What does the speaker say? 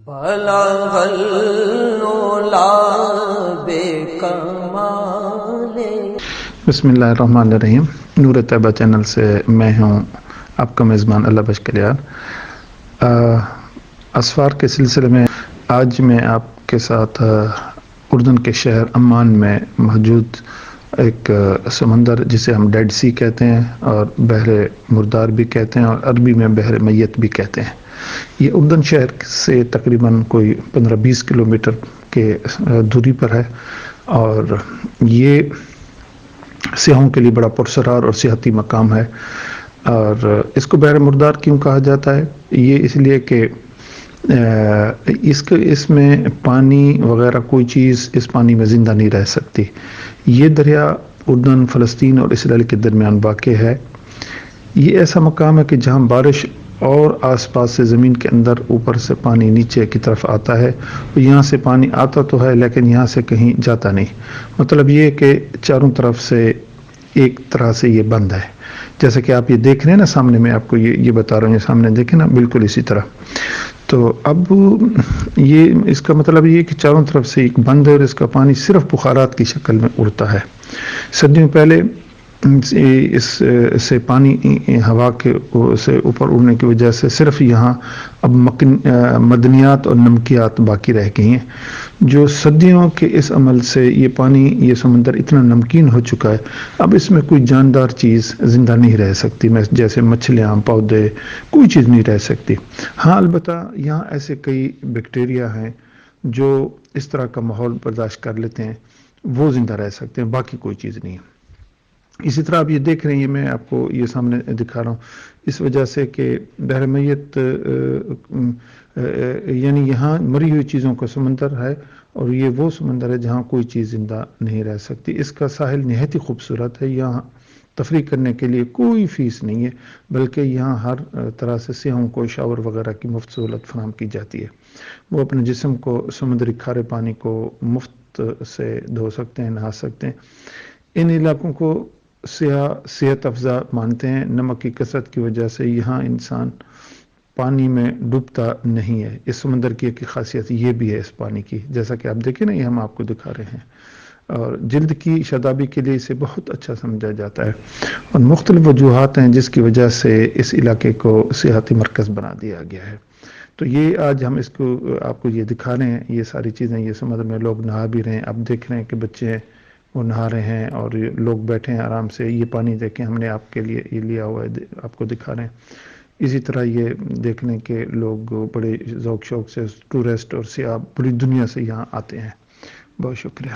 بلغ العلا بکمال. بسم اللہ الرحمن الرحیم. نور طیبہ چینل سے میں ہوں آپ کا میزبان اللہ بشکریار. اسفار کے سلسلے میں آج میں آپ کے ساتھ اردن کے شہر عمان میں موجود ایک سمندر جسے ہم ڈیڈ سی کہتے ہیں اور بحر مردار بھی کہتے ہیں اور عربی میں بحر میت بھی کہتے ہیں. یہ اردن شہر سے تقریباً کوئی 15-20 کلومیٹر کے دوری پر ہے اور یہ سیاحوں کے لیے بڑا پرسرار اور سیاحتی مقام ہے. اور اس کو بحر مردار کیوں کہا جاتا ہے؟ یہ اس لیے کہ اس میں پانی وغیرہ کوئی چیز اس پانی میں زندہ نہیں رہ سکتی. یہ دریا اردن، فلسطین اور اسرائیل کے درمیان واقع ہے. یہ ایسا مقام ہے کہ جہاں بارش اور آس پاس سے زمین کے اندر اوپر سے پانی نیچے کی طرف آتا ہے. یہاں سے پانی آتا تو ہے لیکن یہاں سے کہیں جاتا نہیں. مطلب یہ کہ چاروں طرف سے ایک طرح سے یہ بند ہے. جیسا کہ آپ یہ دیکھ رہے ہیں نا سامنے، میں آپ کو یہ بتا رہا ہوں، یہ سامنے دیکھیں نا، بالکل اسی طرح. تو اب یہ اس کا مطلب یہ کہ چاروں طرف سے ایک بند ہے اور اس کا پانی صرف بخارات کی شکل میں اڑتا ہے. صدیوں پہلے اس سے پانی ہوا کے سے اوپر اڑنے کی وجہ سے صرف یہاں اب مدنیات اور نمکیات باقی رہ گئی ہیں. جو صدیوں کے اس عمل سے یہ پانی، یہ سمندر اتنا نمکین ہو چکا ہے، اب اس میں کوئی جاندار چیز زندہ نہیں رہ سکتی. جیسے مچھلیاں، پودے، کوئی چیز نہیں رہ سکتی. ہاں البتہ یہاں ایسے کئی بیکٹیریا ہیں جو اس طرح کا ماحول برداشت کر لیتے ہیں، وہ زندہ رہ سکتے ہیں، باقی کوئی چیز نہیں ہے. اسی طرح آپ یہ دیکھ رہے ہیں، میں آپ کو یہ سامنے دکھا رہا ہوں، اس وجہ سے کہ بحر میت یعنی یہاں مری ہوئی چیزوں کا سمندر ہے اور یہ وہ سمندر ہے جہاں کوئی چیز زندہ نہیں رہ سکتی. اس کا ساحل نہایت ہی خوبصورت ہے. یہاں تفریح کرنے کے لیے کوئی فیس نہیں ہے، بلکہ یہاں ہر طرح سے سیاحوں کو شاور وغیرہ کی مفت سہولت فراہم کی جاتی ہے. وہ اپنے جسم کو سمندری کھارے پانی کو مفت سے دھو سکتے ہیں، نہا سکتے ہیں. ان علاقوں کو سیاح صحت افزا مانتے ہیں. نمک کی کثرت کی وجہ سے یہاں انسان پانی میں ڈوبتا نہیں ہے. اس سمندر کی ایک خاصیت یہ بھی ہے اس پانی کی، جیسا کہ آپ دیکھیں نا، یہ ہم آپ کو دکھا رہے ہیں. اور جلد کی شادابی کے لیے اسے بہت اچھا سمجھا جاتا ہے اور مختلف وجوہات ہیں جس کی وجہ سے اس علاقے کو سیاحتی مرکز بنا دیا گیا ہے. تو یہ آج ہم اس کو آپ کو یہ دکھا رہے ہیں، یہ ساری چیزیں. یہ سمندر میں لوگ نہا بھی رہے ہیں. اب دیکھ رہے ہیں کہ بچے ہیں وہ نہا رہے ہیں اور لوگ بیٹھے ہیں آرام سے. یہ پانی دیکھیں، ہم نے آپ کے لیے یہ لیا ہوا ہے، آپ کو دکھا رہے ہیں. اسی طرح یہ دیکھنے کے لوگ بڑے ذوق شوق سے، ٹورسٹ اور سیاح بڑی دنیا سے یہاں آتے ہیں. بہت شکریہ.